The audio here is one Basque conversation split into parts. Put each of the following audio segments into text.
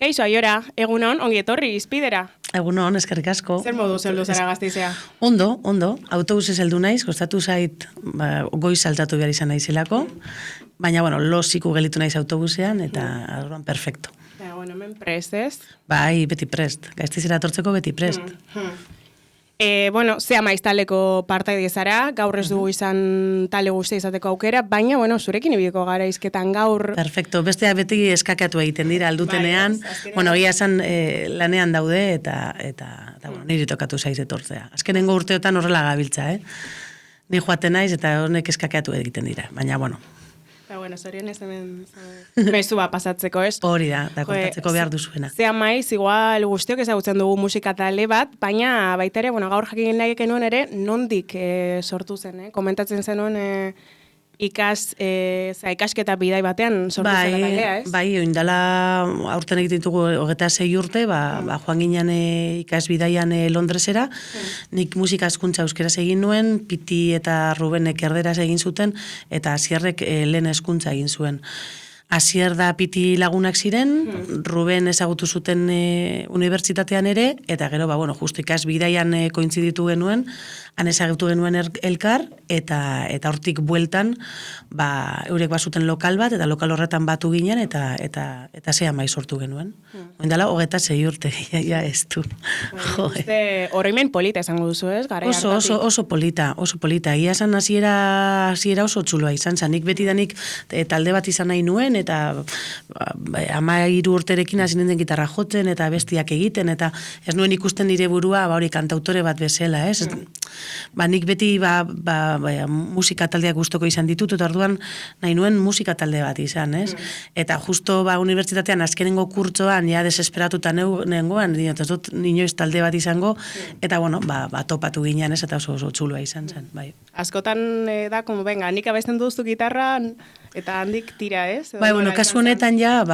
Kaixo, Aiora, egunon, ongi etorri, izpidera. Egunon, eskerrik asko. Zer modu zeldu zara Gasteizea? Ondo, autobusez heldu naiz, kostatu zait goiz saltatu behar izan naizelako, baina, losiku gelitu naiz autobusean, eta orduan perfecto. Hemen prest, ez? Bai, beti prest, Gasteizera etortzeko beti prest. Zea maiz taleko partaide zara, gaur ez dugu izan tale guztia izateko aukera, baina, zurekin ibiliko gara izketan gaur. Perfecto, besteak beti eskakatu egiten dira aldutenean, egia esan lanean daude, eta niri tokatu zaiz etortzea. Azkenengo urteotan horrela gabiltza, Ni joaten naiz eta honek eskakatu egiten dira, baina, Zorion ez hemen mezua pasatzeko, ez? Hori da kontatzeko behar duzuena. Zea maiz, igual guztiok ezagutzen dugu musika talde bat, baina baita ere, gaur jakin nahi genuen ere, nondik sortu zen, komentatzen zenuen ikasketa bidai batean sortu zen taldea, ez? Bai, oindala aurten egiten ditugu 26 urte, joan ginen ikasbidaian Londresera, nik musika hezkuntza euskeraz egin nuen, Piti eta Rubenek erderaz egin zuten, eta Asierrek lehen hezkuntza egin zuen. Asier da Piti lagunak ziren, Ruben ezagutu zuten unibertsitatean ere, eta gero, justu ikasbidaian kointziditu genuen, han ezagutu genuen elkar, eta hortik bueltan, eurek bazuten lokal bat, eta lokal horretan batu ginen, eta zea maiz sortu genuen. Oindala, 26 urte, ja ez du. Oroimen polita esango duzu, ez? Oso polita. Ia esan hasiera oso txuloa izan zen. Nik betidanik talde bat izan nahi nuen, eta 13 urterekin hasi nintzen gitarra jotzen, eta bestiak egiten, eta ez nuen ikusten nire burua, hori kantautore bat bezala, ez? Nik beti musika taldeak gustoko izan ditut, eta orduan nahi nuen musika talde bat izan, ez? Eta justo unibertsitatean azkenengo kurtzoan, ja desesperatuta nengoan, ez dut inoiz talde bat izango, eta topatu ginen, ez? Eta oso txuloa izan zen, bai. Askotan da, nik abesten duzu gitarra, eta handik tira, ez? Kasu honetan ja,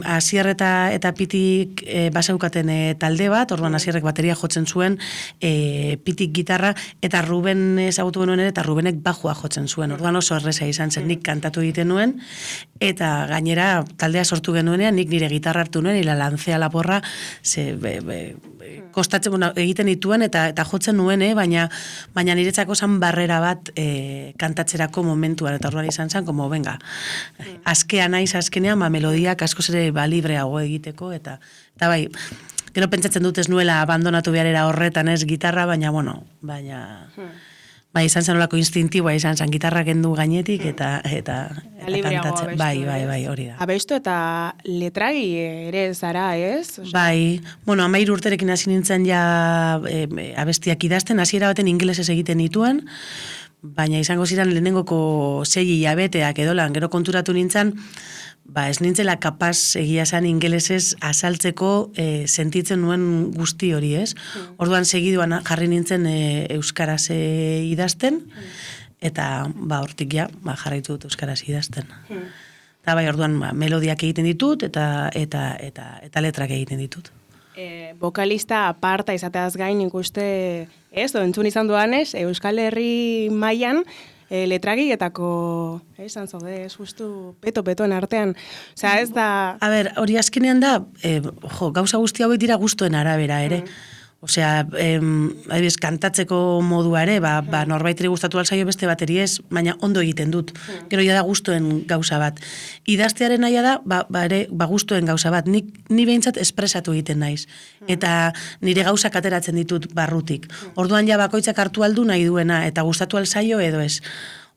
Asier eta Pitik basaukaten talde bat, orduan Asierrek bateria jotzen zuen, Pitik gitarra, eta Ruben ezagutu genuen ere, eta Rubenek bajua jotzen zuen. Orduan oso erreza izan zen, nik kantatu egiten nuen, eta gainera taldea sortu genuenean, nik nire gitarra hartu nuen, ila lantzea laporra, kostatzen, egiten dituen, eta jotzen nuen, baina niretzako zan barrera bat kantatzerako momentuan, eta orduan izan zen, askea naiz azkenean, melodiak askoz ere libreago egiteko, eta bai, gero pentsatzen dut ez nuela abandonatu beharera horretan ez gitarra, baina izan zen olako instintiboa, izan zen gitarra kendu gainetik, eta kantatzen. Bai, hori da. Abestu eta letragi ere zara, ez? Bai, 13 urterekin hasi nintzen ja abestiak idazten, hasiera baten ingelesez egiten nituen, baina izango ziren lehenengoko 6 hilabeteak edolan, gero konturatu nintzen, ez nintzela kapaz egia esan ingelesez azaltzeko sentitzen nuen guzti hori, ez? Orduan segiduan jarri nintzen euskaraz idazten, eta hortik ja jarraitu dut euskaraz idazten. Eta orduan melodiak egiten ditut, eta letrak egiten ditut. Vokalista aparta izateaz gain ikuste, entzun izan duanez, Euskal Herri mailan letragietako, izan zaude, justu peto-petoen artean. Ez da... Hori azkenean da, gauza guzti hauek dira guztuen arabera ere. Kantatzeko modua ere, norbaiteri gustatu alzaio beste bateri ez, baina ondo egiten dut. Gero ja da gustuen gauza bat. Idaztearen naia da, ere, gustuen gauza bat. Ni behintzat espresatu egiten naiz. Eta nire gauzak ateratzen ditut barrutik. Orduan ja bakoitzak hartu aldu nahi duena, eta gustatu alzaio edo ez.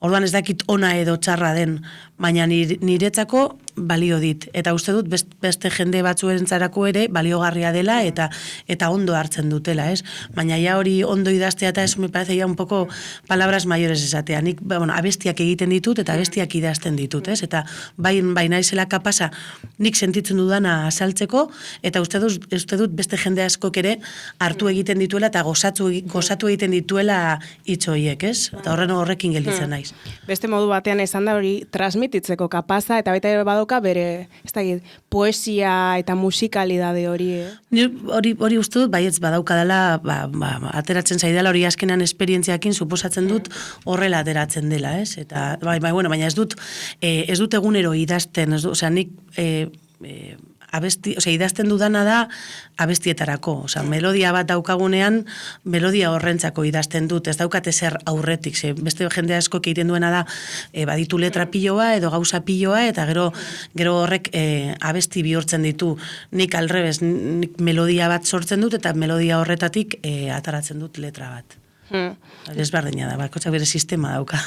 Orduan ez dakit ona edo txarra den, baina niretzako balio dit. Eta uste dut beste jende batzuentzarako ere baliogarria dela eta ondo hartzen dutela, ez? Baina ja hori ondo idaztea eta ez me parece ya un poco palabras mayores esatea. Nik, abestiak egiten ditut eta abestiak idazten ditut, ez? Eta bai naizela kapasa nik sentitzen dudana azaltzeko, eta uste dut beste jende askok ere hartu egiten dituela eta gozatu egiten dituela hitz horiek, ez? Eta horrekin gelditzen naiz. Beste modu batean esan da hori transmititzeko kapaza, eta baita ere badauka bere, ez da, poesia eta musikalidade hori. Hori uste dut, baietz badauka dela, ateratzen zaidala hori azkenean esperientziakin suposatzen dut horrela ateratzen dela, ez? Eta, baina ez dut egunero idazten, osea, nik idazten dudana da abestietarako, melodia bat daukagunean, melodia horrentzako idazten dut, ez daukate zer aurretik, beste jende asko egiten duena da, baditu letra piloa edo gauza piloa, eta gero horrek abesti bihurtzen ditu, nik alrebez, nik melodia bat sortzen dut, eta melodia horretatik ataratzen dut letra bat. Desberdina da, bakotxak bere sistema dauka.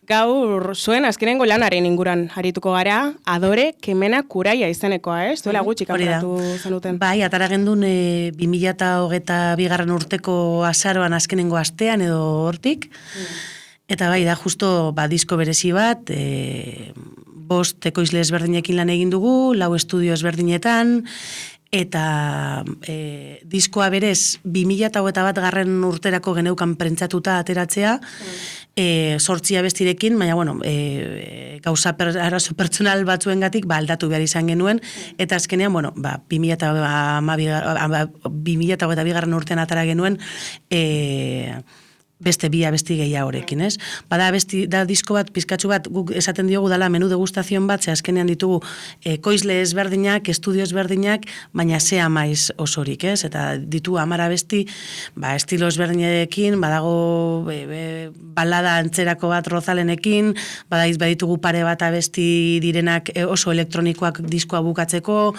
Gaur zuen azkenengo lanaren inguran arituko gara, Adore Kemena Kuraia izenekoa, ez? Duela gutxi kanporatu zenuten. Bai, atara gendun 2022 urteko azaroan azkenengo astean edo hortik, eta bai, da justo disko berezi bat, 5 ekoizle ezberdinekin lan egin dugu, 4 estudio ezberdinetan, eta diskoa berez 2021 garren urterako geneukan prentsatuta ateratzea, 8 abestirekin, baina bueno, gauza arazo pertsonal batzuengatik aldatu behar izan genuen, eta azkenean, bueno, 2022 garren urtean atara genuen, beste 2 abesti gehiagorekin, ez? Bada disko bat, pizkatxu bat, guk esaten diogu dala menu degustazion bat, ze azkenean ditugu koizle ezberdinak, estudio ezberdinak, baina zea maiz osorik, ez? Eta ditu 10 abesti, estilo ezberdinekin, badago balada antzerako bat rozalenekin, baditugu pare bat abesti direnak oso elektronikoak diskoa bukatzeko,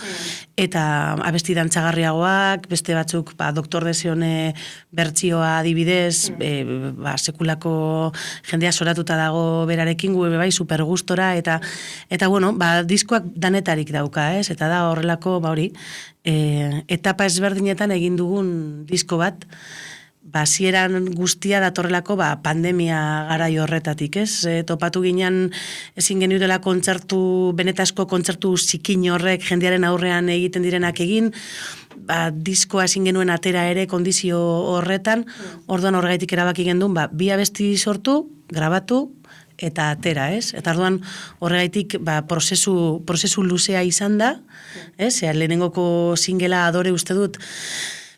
eta abesti dantzagarriagoak, beste batzuk, Doktor Desione bertsioa adibidez, sekulako jendea soratuta dago berarekin, gu bai super gustora, eta bueno, diskoak danetarik dauka, ez? Eta da horrelako, hori, etapa ezberdinetan egin dugun disko bat, hasieran guztia datorrelako pandemia garai horretatik, ez? Topatu ginen ezin genuela benetazko kontzertu zikin horrek jendearen aurrean egiten direnak egin, diskoa ezin genuen atera ere kondizio horretan, orduan horregaitik erabaki gendun, 2 abesti sortu, grabatu, eta atera, ez? Eta orduan horregaitik prozesu luzea izan da, ez? Lehenengoko singela Adore uste dut,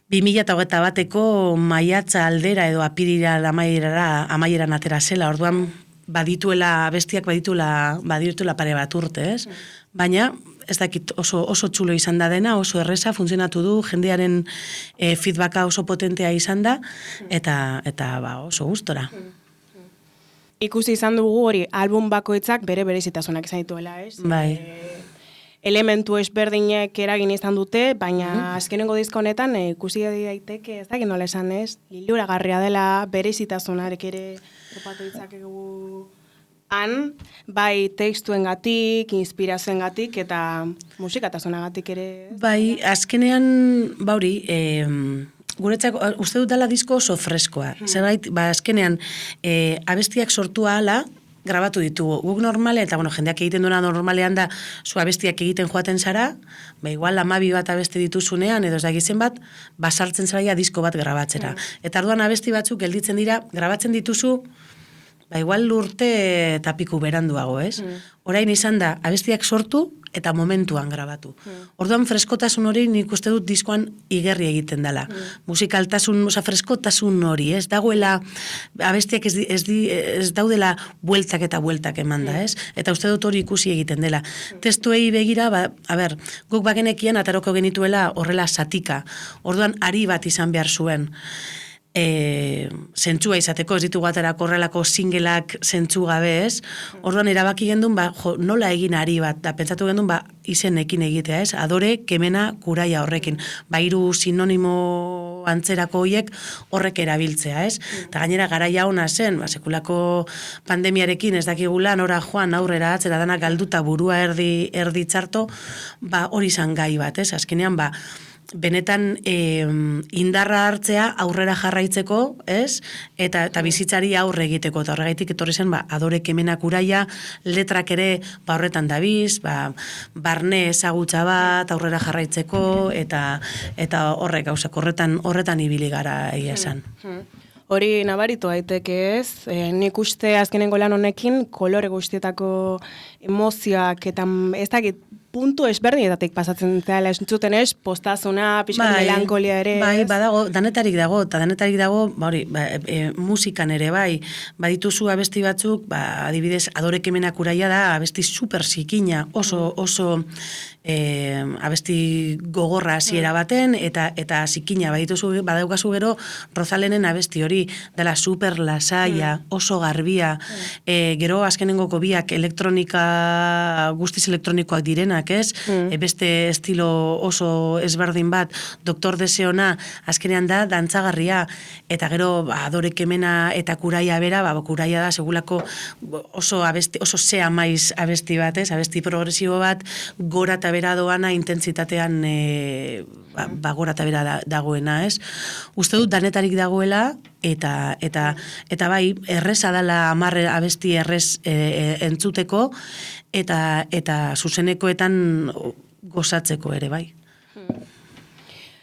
2021ko maiatza aldera edo apirira amaieran atera zela, orduan bestiak badituela pare bat urte, ez? Baina, ez dakit oso txulo izan da dena, oso erreza, funtzionatu du, jendearen feedbacka oso potentea izan da, eta oso gustora. Ikusi izan dugu hori, album bakoitzak bere berezitasunak izan dituela, ez? Bai. Elementu ezberdinek eragin izan dute, baina azkenengo disko honetan ikusi daiteke, ez dakit nola esan, ez? Liluragarria dela berezitasunarik ere topatu ditzakegu han, bai tekstuengatik, inspirazioengatik eta musikatasunagatik ere. Bai, azkenean, guretzako, uste dut dela disko oso freskoa. Zerbait, azkenean, abestiak sortu ahala, grabatu ditugu. Guk normale, eta jendeak egiten duena normalean da, zu abestiak egiten joaten zara, igual 12 bat abesti dituzunean, edo ez da gizen bat, basartzen zara disko bat grabatzera. Eta orduan abesti batzuk gelditzen dira, grabatzen dituzu, igual urte eta piku beranduago, ez? Orain izan da, abestiak sortu eta momentuan grabatu. Orduan freskotasun hori nik uste dut diskoan igerri egiten dela. Musikaltasun, freskotasun hori, ez? Dagoela, abestiak ez daudela bueltak eta bueltak eman da, ez? Eta uste dut hori ikusi egiten dela. Testuei begira, guk bagenekien ataroko genituela horrela satika. Orduan ari bat izan behar zuen. Zentzua izateko, ez ditugu aterako horrelako singelak zentzu gabe, ez? Orduan erabaki gendun, nola egin ari bat, da pentsatu gendun, izenekin egitea, ez? Adore Kemena Kuraia horrekin. 3 sinonimo antzerako hoiek horrek erabiltzea, ez? Eta gainera garaia ona zen, sekulako pandemiarekin ez dakigula, nora joan aurrera atzera danak galduta burua erdi txarto, hori izan gai bat, ez? Azkenean, benetan indarra hartzea aurrera jarraitzeko, ez? Eta bizitzari aurre egiteko. Eta horregaitik etorri zen, Adore Kemena Kuraia, letrak ere horretan dabiz, barne ezagutza bat aurrera jarraitzeko, eta horrek gauzak horretan ibili gara egia esan. Hori nabaritu daiteke, ez? Nik uste azkenengo lan honekin kolore guztietako emozioak eta ez dakit puntu esberdinetatik pasatzen dela entzuten ez, postazuna, pixkat melankolia ere. Bai, badago, danetarik dago, hori, musikan ere, bai, badituzu abesti batzuk, adibidez, Adore Kemenak Uraia da, abesti super zikina, oso abesti gogorra hasiera baten, eta zikina, badaukazu gero, Rozalenen abesti hori, dela super lasaia, oso garbia, gero azkenengoko biak elektronika, guztiz elektronikoak direnak, ez? Beste estilo oso ezberdin bat, Doktor Deseona, azkenean da, dantzagarria, eta gero, Adore Kemena eta Kuraia bera, Kuraia da, segulako oso zea maiz abesti bat, ez? Abesti progresibo bat, gora eta bera doana intentsitatean gora eta bera dagoena, ez? Uste dut danetarik dagoela, eta bai, erreza dela 10 abesti errez entzuteko, eta zuzenekoetan gozatzeko ere, bai.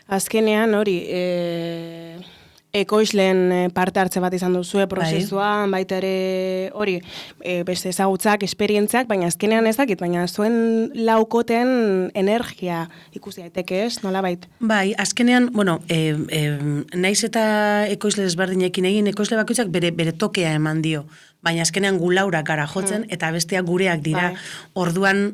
Azkenean, hori, ekoizleen parte hartze bat izan duzue prozesuan, baita ere hori, beste ezagutzak, esperientziak, baina azkenean ez dakit, baina zuen laukoten energia ikusi daiteke ez, nola bait? Bai, azkenean, bueno, naiz eta ekoizle ezberdinekin egin, ekoizle bakoitzak bere tokea eman dio, baina azkenean gu laurak gara jotzen, eta besteak gureak dira, orduan,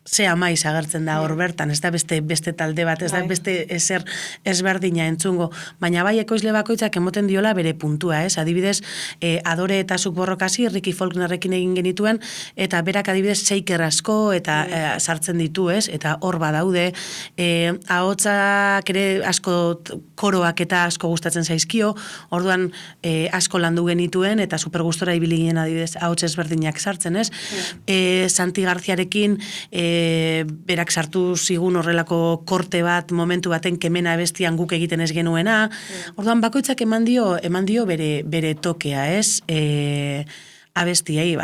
zea maiz agertzen da hor bertan, ez da beste talde bat, ez da beste ezer ezberdina entzungo, baina bai ekoizle bakoitzak emoten diola bere puntua, ez? Adibidez, Adore eta Zuk Borrokasi, Ricky Faulknerrekin egin genituen, eta berak adibidez shaker asko eta sartzen ditu, ez? Eta hor badaude, ahotsak ere asko koroak eta asko gustatzen zaizkio, orduan asko landu genituen, eta super gustora ibili ginen adibidez ahots ezberdinak sartzen, ez? Santi Garziarekin berak sartu zigun horrelako korte bat, momentu baten Kemena abestian guk egiten ez genuena. Orduan bakoitzak eman dio bere tokea, ez? Abestiei,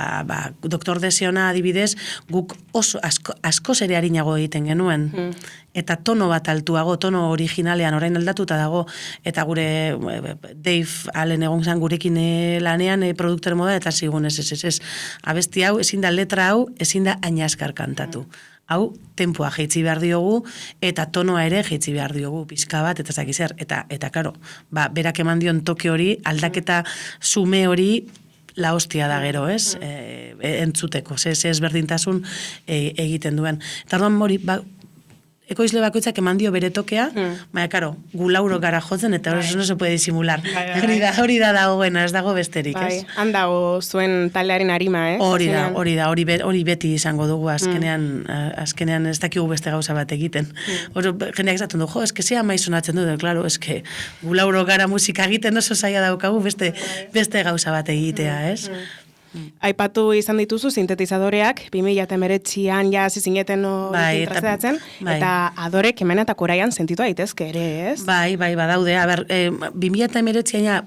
Doktor Deseona adibidez, guk oso asko zere harinago egiten genuen. Eta tono bat altuago, tono originalean orain aldatuta dago, eta gure Dave Allen egon zan gurekin lanean produktore moda, eta zigun ez. Abesti hau, ezin da letra hau, ezin da ainaskar kantatu. Hau, tempoa jeitzi behar diogu, eta tonoa ere jeitzi behar diogu, pizka bat, eta zakizer. Eta karo, berak eman dion toke hori, aldaketa zume hori, la hostia da gero, ez? Entzuteko, ze ezberdintasun egiten duen. Eta orduan hori, ekoizle bakoitzak eman dio bere tokea, baina, karo, gu lauro gara jotzen, eta hori no se puede disimular. Hori da dagoena, ez dago besterik, ez? Handago zuen taldearen arima, ez? Hori beti izango dugu, azkenean ez dakigu beste gauza bat egiten. Jendeak esaten du, eske zea maiz sonatzen du, claro, eske gu lauro gara musika egiten oso zaila daukagu beste gauza bat egitea, ez? Aipatu izan dituzu sintetizadoreak, 2019an ja hasi zineten trazatzen, eta Adore Kemena eta Kuraian sentitu daitezke ere, ez? Bai, badaude. A ber, 2019an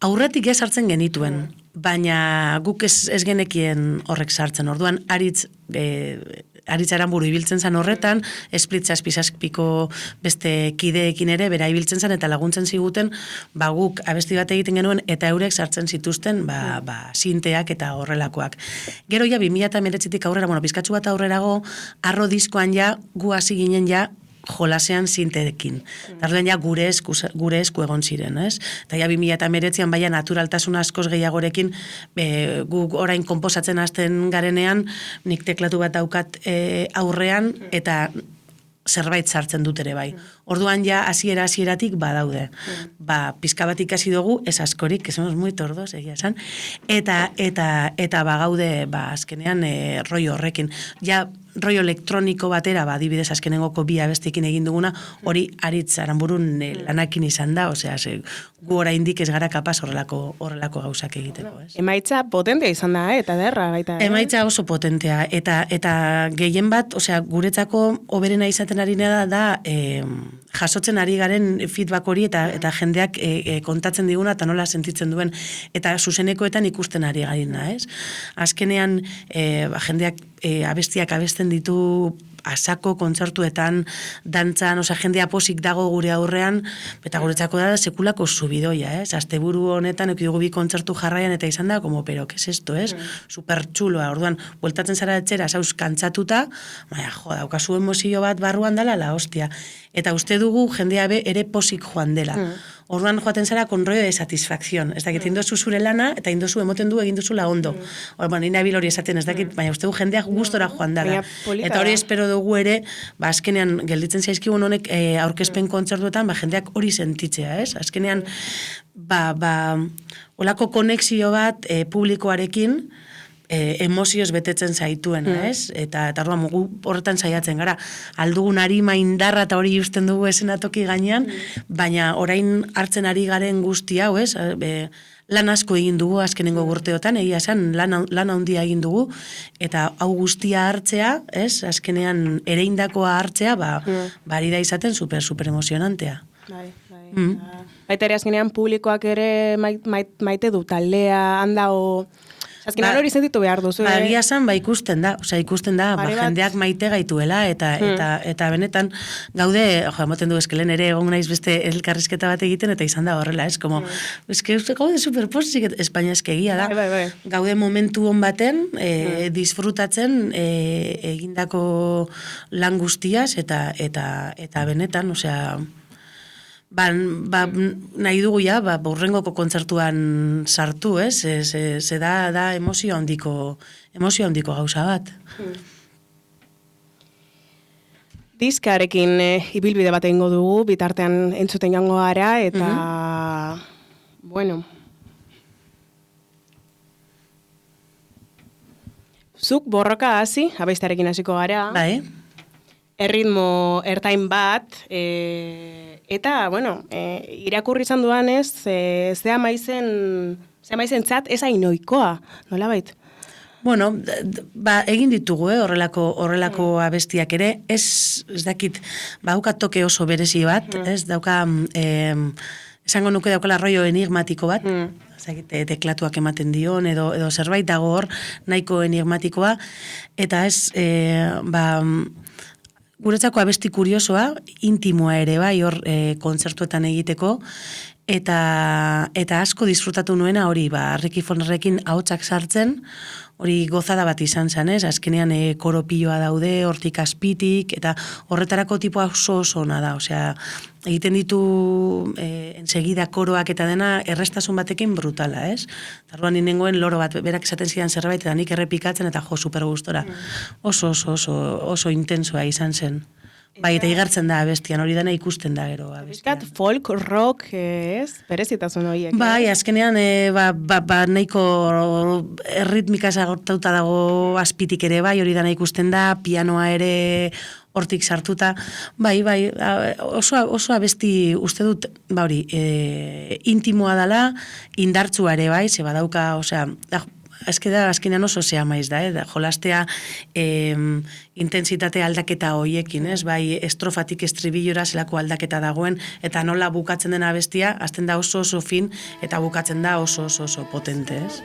aurretik ez sartzen genituen, baina guk ez genekien horrek sartzen. Orduan Aritz Aranburu ibiltzen zan horretan, Split zazpiko beste kideekin ere, bera ibiltzen zan eta laguntzen ziguten, guk abesti bat egiten genuen, eta eurek sartzen zituzten, sinteak eta horrelakoak. Gero ja, 2019tik aurrera, pizkatxu bat aurrerago, Arro diskoan ja, gu hasi ginen ja, jolasean sinteekin. Tardean ja gure esku egon ziren, ez? Eta ja 2019an baina naturaltasun askoz gehiagorekin guk orain konposatzen hasten garenean, nik teklatu bat daukat aurrean eta zerbait sartzen dut ere bai. Orduan ja hasieratik badaude. Pizka bat ikasi dugu, ez askorik, que somos muy tordos, egia esan, eta bagaude azkenean roi horrekin. Ja rollo elektroniko batera, adibidez azkenengoko bi abestekin egin duguna, hori Aritz Aranburun lanakin izan da, osea, gu oraindik ez gara kapaz horrelako gauzak egiteko, ez? Emaitza potentea izan da, eta derra baita. Emaitza oso potentea, eta gehien bat, osea, guretzako hoberena izaten ari da jasotzen ari garen feedback hori eta jendeak kontatzen diguna eta nola sentitzen duen, eta zuzenekoetan ikusten ari garina, ez? Azkenean, jendeak abestiak abesten ditu asako kontzertuetan, dantzan, osea, jendea posik dago gure aurrean, eta guretzako da sekulako subidoia, asteburu honetan eki dugu bi kontzertu jarraian eta izan da, como, pero, ¿qué es esto, Super txuloa, orduan, bueltatzen zara etxera, zauz, kantzatuta, baina, daukazu emozio bat barruan dela, la hostia. Eta uste dugu jendea ere posik joan dela. Orduan joaten zara con rollo de satisfacción. Ez dakit, indozu zure lana, eta indozu emoten du egin duzula ondo. Orduan, nina bil hori esaten, ez dakit, baina uste du jendeak gustora joan dela. Eta hori espero dugu ere, azkenean, gelditzen zaizkigun honek aurkezpen kontzertuetan, jendeak hori sentitzea, ez? Azkenean, olako konexio bat publikoarekin, emozioz betetzen zaituena, ez? Eta orduan mugu horretan saiatzen gara. Aldugun arima indarra eta hori justen dugu esenatoki gainean, baina orain hartzen ari garen guzti hau, ez? Lan asko egin dugu azkenengo urteotan, egia esan, lan handia egin dugu, eta hau guztia hartzea, ez? Azkenean ereindakoa hartzea, bari da izaten super emozionantea. Bai. Baita ere azkenean publikoak ere maite du taldea, handao... Azkenean hori sentitu behar duzu. Egia esan, ikusten da, jendeak maite gaituela, eta benetan gaude, emoten du eskelen ere egon naiz beste elkarrizketa bat egiten, eta izan da horrela, ez, como, gaude superposik, Espainia egia da, gaude momentu hon baten, disfrutatzen egindako lan guztiaz, eta benetan, osea, nahi dugu ja, burrengoko kontzertuan sartu, ez? Ze da emozio handiko gauza bat. Diskarekin ibilbide bat egingo dugu, bitartean entzuten jango gara, eta, bueno, zuk borroka hasi, abeistarekin hasiko gara. Bai. Erritmo ertain bat, eta, bueno, irakurri izan duanez, zea maizen txat ez hainoikoa, nola bait? Bueno, egin ditugu, horrelako abestiak ere, ez dakit, dauka toke oso berezi bat, ez dauka, esango nuke daukala rollo enigmatiko bat, teklatuak ematen dion, edo zerbait dago hor, nahiko enigmatikoa, eta ez, guretzako abesti kuriosoa, intimoa ere bai hor kontzertuetan egiteko, eta asko disfrutatu nuena hori, Ricky Fonerrekin ahotsak sartzen, hori gozada bat izan zen, ez? Azkenean koropilloa daude, hortik azpitik, eta horretarako tipua oso ona da, osea, egiten ditu ensegida koroak eta dena errestasun batekin brutala, ez? Tarduan ninengoen loro bat, berak esaten zidan zerbait, eta nik errepikatzen, eta super gustora. Oso intensoa izan zen. Bai, eta igartzen da abestian, hori dena ikusten da gero abestian. Folk, rock, ez? Berezitasun horiek. Bai, azkenean, nahiko erritmika zagortauta dago azpitik ere, bai, hori dena ikusten da, pianoa ere hortik sartuta. Bai, oso abesti uste dut, hori, intimoa dela, indartzua ere, bai, ze badauka, osea, azkenean oso zea maiz da, jolastea intensitate aldaketa hoiekin, ez? Bai, estrofatik estribillora zelako aldaketa dagoen, eta nola bukatzen dena abestia, azten da oso fin, eta bukatzen da oso potente, ez?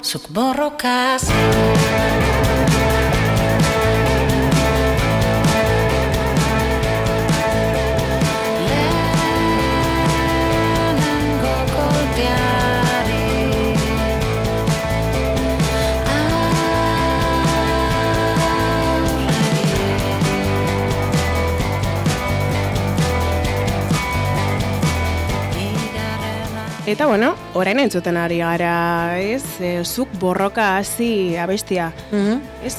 Zuk borrokaz lehenengo kolpeari Eta, bueno, orain entzuten ari gara, ez? Zuk borroka hasi abestia, ez?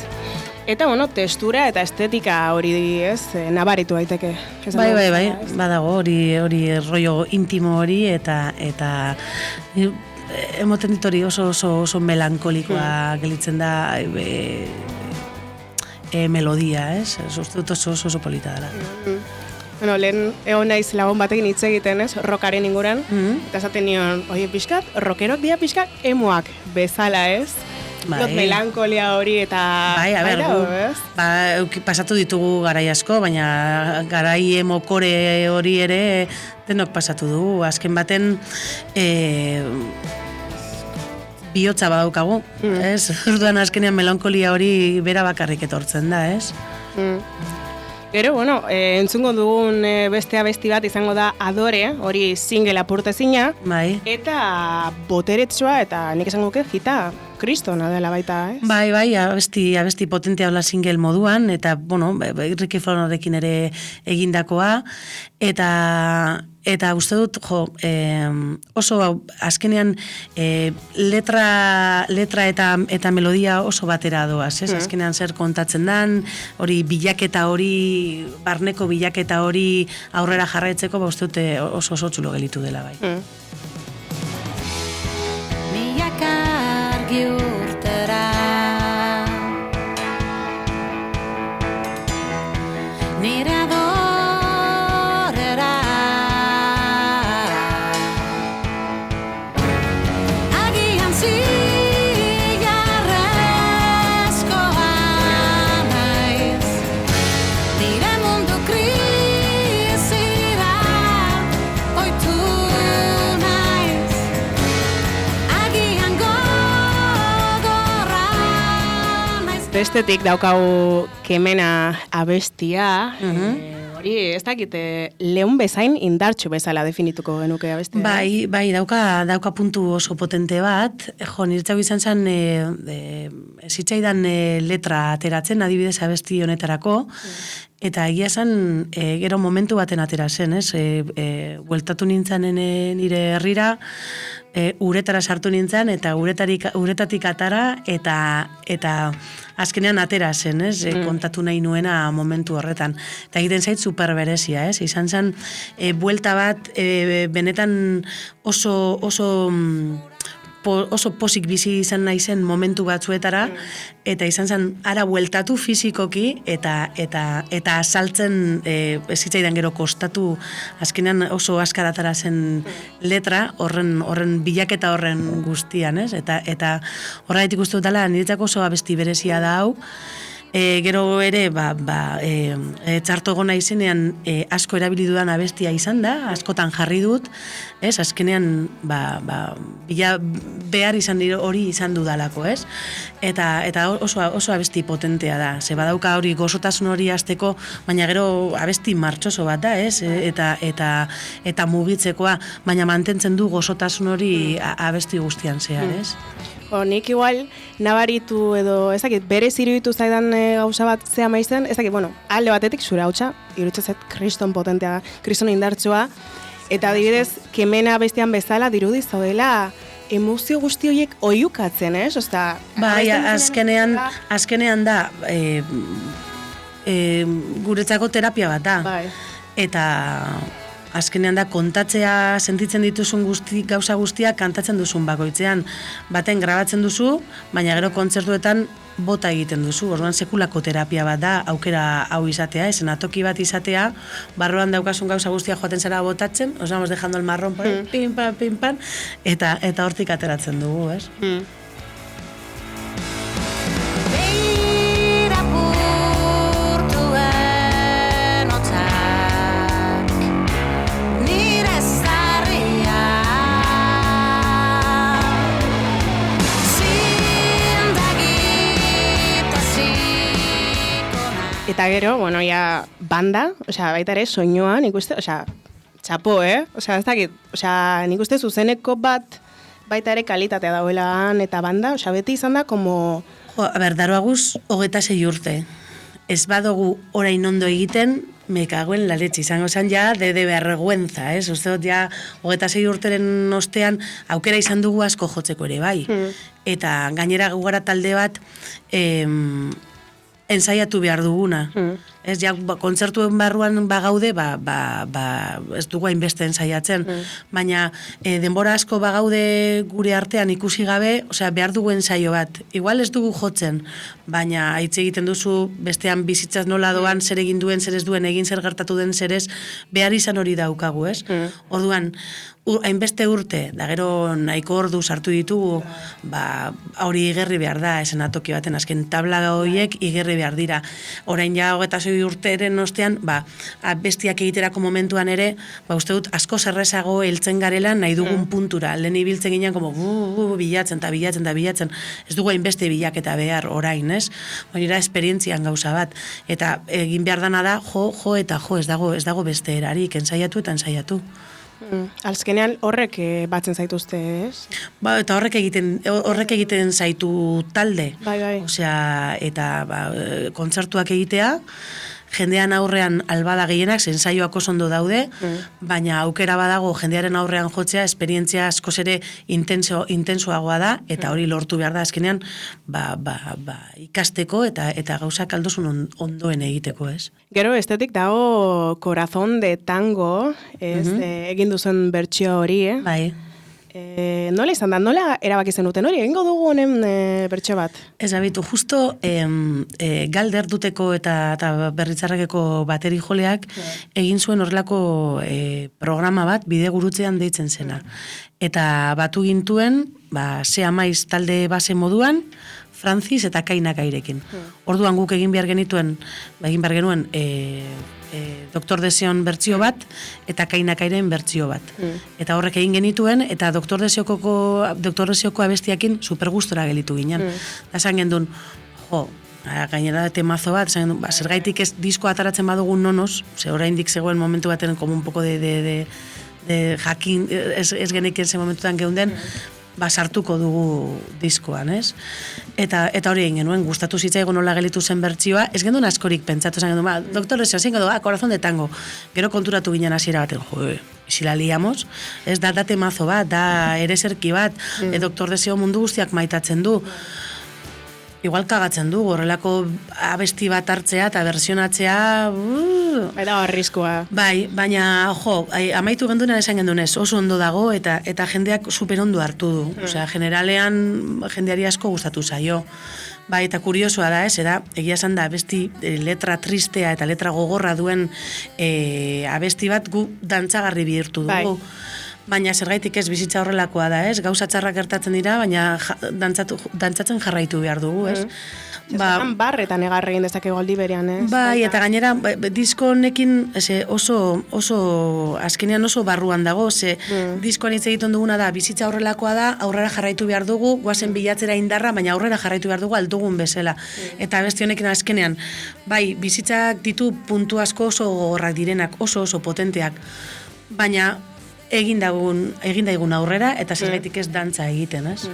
Eta, bueno, testura eta estetika hori, ez? Nabaritu daiteke. Bai, badago hori rollo intimo hori, eta emoten dit hori oso melankolikoa gelitzen da melodia, ez? Uste dut oso polita dela. Bueno, lehen egon naiz lagun batekin hitz egiten, ez, rockaren inguran, eta esaten nion, oie, pixkat, rockerok dira pixkat emuak bezala, ez? Lot melankolia hori eta... Bai, a ber, pasatu ditugu garai asko, baina garai emokore hori ere denok pasatu dugu. Azken baten bihotza badaukagu, ez? Orduan azkenean melankolia hori bera bakarrik etortzen da, ez? Gero, bueno, entzungo dugun beste abesti bat izango da Adore, hori single apurtezina, bai. Eta boteretsua, eta nik esango nuke hita kristona dela baita, ez? Bai, abesti potentea hola single moduan, eta, bueno, Ricky Flonorekin ere egindakoa, eta uste dut, oso azkenean letra eta melodia oso batera doaz, ez? Azkenean zer kontatzen dan, hori bilaketa hori, barneko bilaketa hori aurrera jarraitzeko, uste dut oso txulo gelitu dela bai. Milaka argi urtera nire adorera agian zilarrezkoa naiz nire mundu krisira oitu naiz agian gogorra naiz. Bestetik daukagu Kemena abestia, hori ez dakite lehun bezain indartxu bezala definituko genuke abestia. Bai, dauka puntu oso potente bat, niretzako izan zen zitzaidan letra ateratzen, adibidez abesti honetarako, eta egia esan gero momentu baten atera zen, ez? Bueltatu nintzen nire herrira, uretara sartu nintzen, eta uretatik atara, eta azkenean atera zen, ez? Kontatu nahi nuena momentu horretan. Eta egiten zait super berezia, ez? Izan zen, buelta bat, benetan oso posik bizi izan nahi zen momentu batzuetara, eta izan zen ara bueltatu fizikoki, eta asaltzen ezitzaidan gero kostatu, azkenean oso askaratara zen letra, horren bilaketa horren guztian, ez? Eta horregatik uste dut dela, niretzako oso abesti berezia da hau, gero ere, txarto egona izenean asko erabili dudan abestia izan da, askotan jarri dut, ez? Azkenean, behar izan hori izan dudalako, ez? Eta oso abesti potentea da, ze badauka hori gozotasun hori hasteko, baina gero abesti martxoso bat da, ez? Eta mugitzekoa, baina mantentzen du gozotasun hori abesti guztian zehar, ez? Nik igual nabaritu edo, ez dakit, berez iruditu zaidan gauza bat zea maizen, ez dakit, bueno, alde batetik zure hautsa, iruditzen zait kriston potentea, kriston indartsua, eta adibidez, Kemena bestian bezala dirudi zaudela emozio guzti horiek oiukatzen, ez? Osta, bai, azkenean da, guretzako terapia bat da. Bai. Eta azkenean da kontatzea sentitzen dituzun gauza guztiak kantatzen duzun bakoitzean. Baten grabatzen duzu, baina gero kontzertuetan bota egiten duzu. Orduan sekulako terapia bat da, aukera hau izatea, eszenatoki bat izatea, barruan daukasun gauza guztia joaten zara botatzen, os vamos dejando el marrón por ahí, pim pam, eta hortik ateratzen dugu, ez? Eta gero, bueno, ya banda, baita ere soinuan, ikuste, txapo, ez dakit, nik uste zuzeneko bat baita ere kalitatea dauelaan eta banda, beti izan da, como... Daroaguz, 26 urte. Ez badugu orain ondo egiten, me cago en la leche, izango zen ja de vergüenza, ez? Uste dut ja, 26 urteren ostean, aukera izan dugu asko jotzeko ere, bai. Eta gainera gugara talde bat, ensaiatu behar duguna. Ez, ja, kontzertuen barruan bagaude, ez dugu hainbeste ensaiatzen. Baina, denbora asko bagaude gure artean ikusi gabe, behar dugu ensaio bat. Igual ez dugu jotzen, baina hitz egiten duzu bestean bizitzaz nola doan, zer egin duen, zer ez duen, egin zer gertatu den zer ez, behar izan hori daukagu, ez? Orduan, hainbeste urte, da gero nahiko ordu sartu ditugu, ba, hori igerri behar da, esenatoki baten, azken tabla horiek igerri behar dira. Orain ja 26 urteren ostean, ba, abestiak egiterako momentuan ere, ba, uste dut, asko zerrezago heltzen garela nahi dugun puntura. Lehen ibiltzen ginen, como, bilatzen eta bilatzen eta bilatzen, ez dugu hainbeste bilaketa behar orain, ez? Baina esperientzian gauza bat, eta egin behar dana da, jo, eta jo, ez dago beste erarik, ensaiatu eta ensaiatu. Azkenean horrek batzen zaituzte, ez? Ba, eta horrek egiten zaitu talde. Bai. Osea, eta ba, kontzertuak egitea, jendean aurrean albada gehienak, ensaioak oso ondo daude, baina aukera badago jendearen aurrean jotzea, esperientzia askoz ere intensoagoa da, eta hori lortu behar da azkenean, ikasteko eta gauzak aldosun ondoen egiteko, ez? Gero estetik dago Corazón de Tango, ez, egin duzen bertsio hori, Bai. Nola izan da, nola erabaki zenuten hori, egingo dugu honen bertso bat? Ez abitu, justo Galder duteko eta Berritzarrekeko bateri joleak egin zuen horrelako programa bat bidegurutzean deitzen zena. Eta batu gintuen, Sea Maiz talde base moduan, Francis eta Kainakairekin. Orduan guk egin behar genuen Doktor Deseon bertsio bat eta Kainakairen bertsio bat. Eta horrek egin genituen, eta Doktor Deseoko abestiakin supergustora gelitu ginen. Da esan gendun, gainera temazo bat, esan gendun, zergaitik ez disko ataratzen badugun nonos, ze oraindik zegoen momentu baten como un poco de jakin, ez genekien ze momentutan geunden, sartuko dugu diskoan, ez? Eta hori egin genuen, gustatu zitzaigun nola gelitu zen bertsioa, ez genduen askorik pentsatu, esan genduen, Doktor Deseo, zein godo, Corazón de Tango. Gero konturatu ginen hasiera baten, si la liamos, ez da temazo bat, da ereserki bat, Doktor Deseo mundu guztiak maitatzen du. Igual kagatzen du, horrelako abesti bat hartzea eta versionatzea... Eta arriskua. Bai, baina, amaitu gendunean esan gendunez, oso ondo dago eta jendeak super ondo hartu du. Osea, generalean jendeari asko gustatu zaio. Bai, eta kuriosoa da, egia esan da, abesti letra tristea eta letra gogorra duen abesti bat gu dantzagarri bihurtu dugu. Baina zergaitik ez bizitza horrelakoa da, ez? Gauza txarrak gertatzen dira, baina dantzatzen jarraitu behar dugu, ez? Barretan egarra egin dezakegu aldi berean, ez? Bai, eta gainera, disko honekin azkenean oso barruan dago, diskoan hitz egiten duguna da, bizitza horrelakoa da, aurrera jarraitu behar dugu, guazen bilatzera indarra, baina aurrera jarraitu behar dugu aldugun bezala. Eta beste honekin azkenean, bai, bizitzak ditu puntu asko oso gogorrak direnak, oso potenteak, baina egin daigun aurrera, eta zergaitik ez dantza egiten, ez?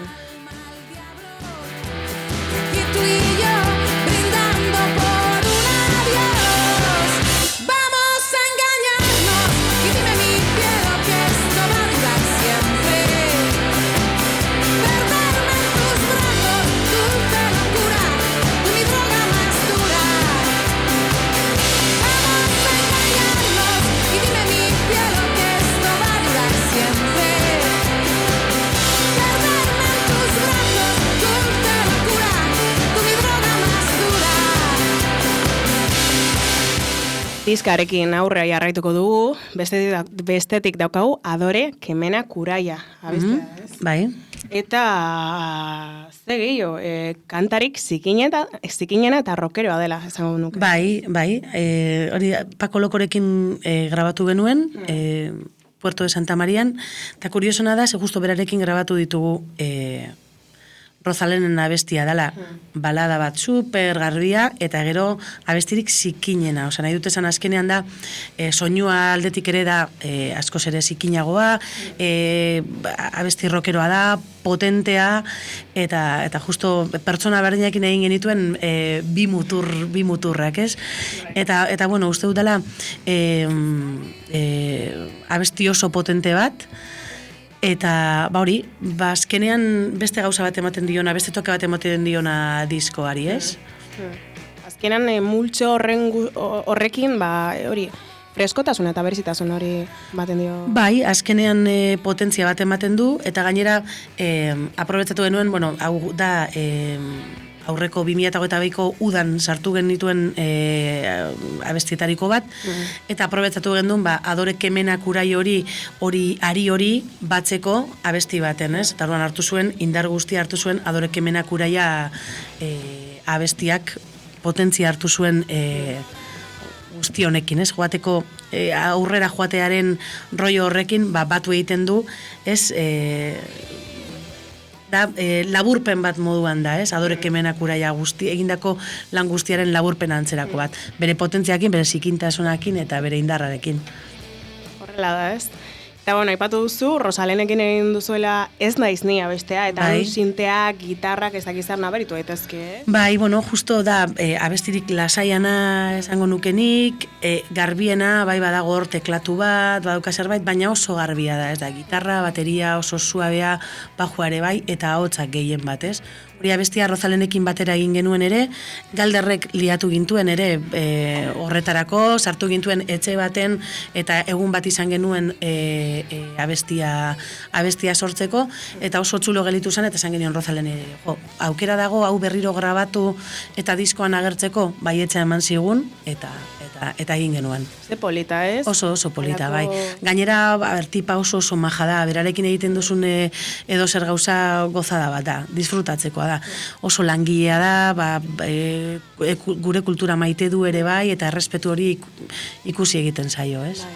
Diskarekin aurrea jarraituko dugu, bestetik daukagu Adore Kemena Kuraia. Abestea, ez? Bai. Eta ze gehiago, kantarik zikinena eta rockeroa dela, esango nuke. Bai, hori Paco Lokorekin grabatu genuen, Puerto de Santa Marian, eta kuriosona da, justo berarekin grabatu ditugu Rosalenen abestia dela, balada bat super garbia, eta gero abestirik zikinena. Osa, nahi dut esan azkenean da, soinua aldetik ere da askoz ere zikinagoa, abesti rockeroa da, potentea, eta justo pertsona berdinekin egin genituen bi muturrak, ez? Eta bueno, uste dut dela abesti oso potente bat, eta hori, azkenean beste gauza bat ematen diona, beste toke bat ematen diona diskoari, ez? Azkenean multxo horrekin, hori, freskotasun eta berizitasun hori ematen dio. Bai, azkenean potentzia bat ematen du, eta gainera, aprobetsatu genuen, hau da, aurreko 2022ko udan sartu genituen abestietariko bat, eta aprobetsatu gendun, Adore Kemenak urai ari hori batzeko abesti baten, ez? Eta orduan hartu zuen, indar guztia hartu zuen Adore Kemenak uraia abestiak potentzia hartu zuen guzti honekin, ez? Joateko aurrera joatearen rollo horrekin, batu egiten du, ez? Laburpen bat moduan da, ez? Adore Kemenak uraia egindako lan guztiaren laburpen antzerako bat. Bere potentziakin, bere zikintasunakin eta bere indarrarekin. Horrela da, ez? Eta, bueno, aipatu duzu, Rosalenekin egin duzuela Ez naiz ni abestea, eta sinteak, gitarrak, ez dakizar nabaritu daitezke, Bai, bueno, justo da, abestirik lasaiana esango nukenik, garbiena, bai badago hor teklatu bat, badauka zerbait, baina oso garbia da, ez da, gitarra, bateria, oso suabea, bajoare bai, eta ahotsak gehien bat, ez? Hori abestia Rozalenekin batera egin genuen ere, Galderrek liatu gintuen ere horretarako, sartu gintuen etxe baten, eta egun bat izan genuen abestia sortzeko, eta oso txulo gelitu zen, eta esan genion Rozalen ere, aukera dago, hau berriro grabatu eta diskoan agertzeko, baietza eman zigun, eta egin genuen. Ze polita, ez? Oso polita, bai. Gainera, tipa oso maja da, berarekin egiten duzun edo zer gauza gozada bat da, disfrutatzekoa da. Oso langilea da, gure kultura maite du ere bai, eta errespetu hori ikusi egiten zaio, ez?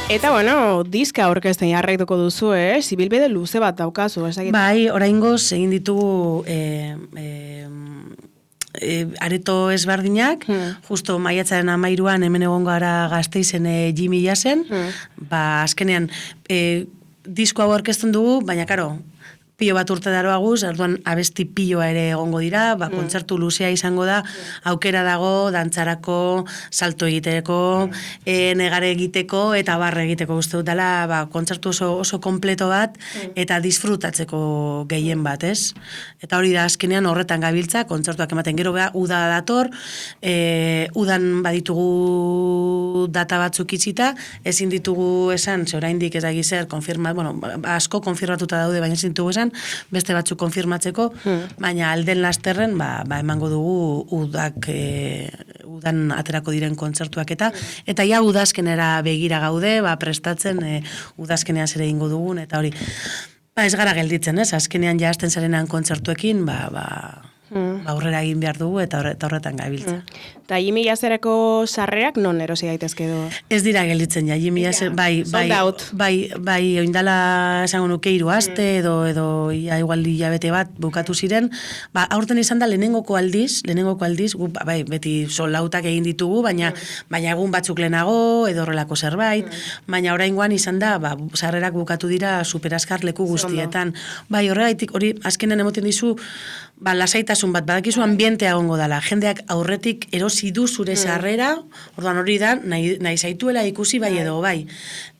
Eta, bueno, diska aurkezten jarraituko duzu, Ibilbide luze bat daukazu, ezagit. Bai, oraingoz egin ditugu areto ezberdinak, justo maiatzaren 13an hemen egongo gara Gasteizen Jimmy Jassen, azkenean disko hau aurkezten dugu, baina karo, pilo bat urte daroaguz, orduan abesti piloa ere egongo dira, kontzertu luzea izango da, aukera dago, dantzarako, salto egiteko, negare egiteko, eta barre egiteko uste dut dela, kontzertu oso kompleto bat, eta disfrutatzeko gehien bat, ez? Eta hori da azkenean horretan gabiltza, kontzertuak ematen gero beha, uda dator, udan baditugu data batzuk itxita, ezin ditugu esan, ze oraindik ez da gizer, asko konfirmatuta daude, baina ezin ditugu esan, beste batzuk konfirmatzeko, baina alden lasterren emango dugu udan aterako diren kontzertuak eta ja udazkenera begira gaude, prestatzen udazkenean zer egingo dugun, eta hori, ez gara gelditzen, ez? Azkenean ja hasten zarenean kontzertuekin, aurrera egin behar dugu eta horretan gabiltza. Eta Jimmy Jazzerako sarrerak non erosi daitezke edo? Ez dira gelditzen, ja, Jimmy Jazzer, bai, oindala esango nuke 3 aste edo igual hilabete bat bukatu ziren, aurten izan da lehenengoko aldiz, bai, beti solautak egin ditugu, baina egun batzuk lehenago, edo horrelako zerbait, baina oraingoan izan da, sarrerak bukatu dira superazkar leku guztietan. Bai, horregaitik, hori azkenean emoten dizu, lasaitasun bat, badakizu ambientea egongo dela, jendeak aurretik erosi du zure sarrera, orduan hori da, nahi zaituela ikusi bai edo bai,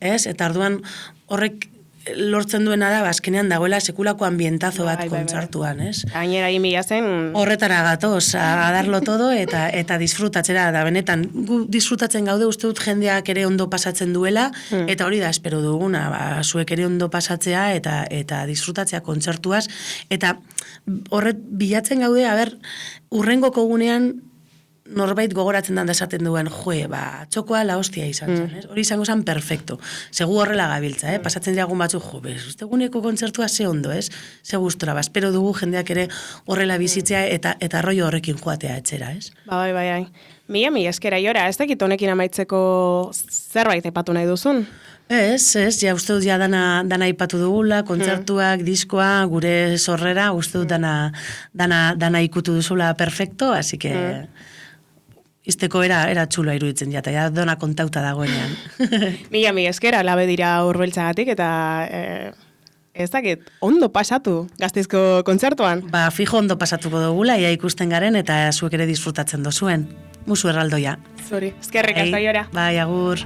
ez? Eta orduan horrek lortzen duena da, azkenean dagoela sekulako ambientazo bat kontzertuan, ez? Gainera Jimmy Jassen... Horretara gatoz, a darlo todo eta disfrutatzera, da benetan, gu disfrutatzen gaude, uste dut jendeak ere ondo pasatzen duela, eta hori da espero duguna, zuek ere ondo pasatzea eta disfrutatzea kontzertuaz, eta horret bilatzen gaude, urrengoko gunean norbait gogoratzen dan desaten duen, txokoa la hostia izan zen, hori izango zen perfecto. Segu horrela gabiltza, pasatzen diagun batzu, uste guneko kontzertua ze ondo, ze gustora, espero dugu jendeak ere horrela bizitzea eta rollo horrekin joatea etxera, ez? Bai. Mila eskera jora, ez dakit honekin amaitzeko zerbait epatu nahi duzun? Ez, ja uste dut ja dana ipatu dugula, kontzertuak, diskoa, gure sorrera, uste dut dana ikutu duzula perfecto, así que... izteko era txuloa iruditzen jata, ja dona kontauta dagoenean. Mila esker, alabe dira Urbeltzagatik, eta ez dakit, ondo pasatu Gasteizko kontzertuan. Ba, fijo ondo pasatuko dugula, ia ikusten garen, eta zuek ere disfrutatzen dozuen. Musu erraldoia. Zuri, eskerrik asko, Aiora. Bai, agur.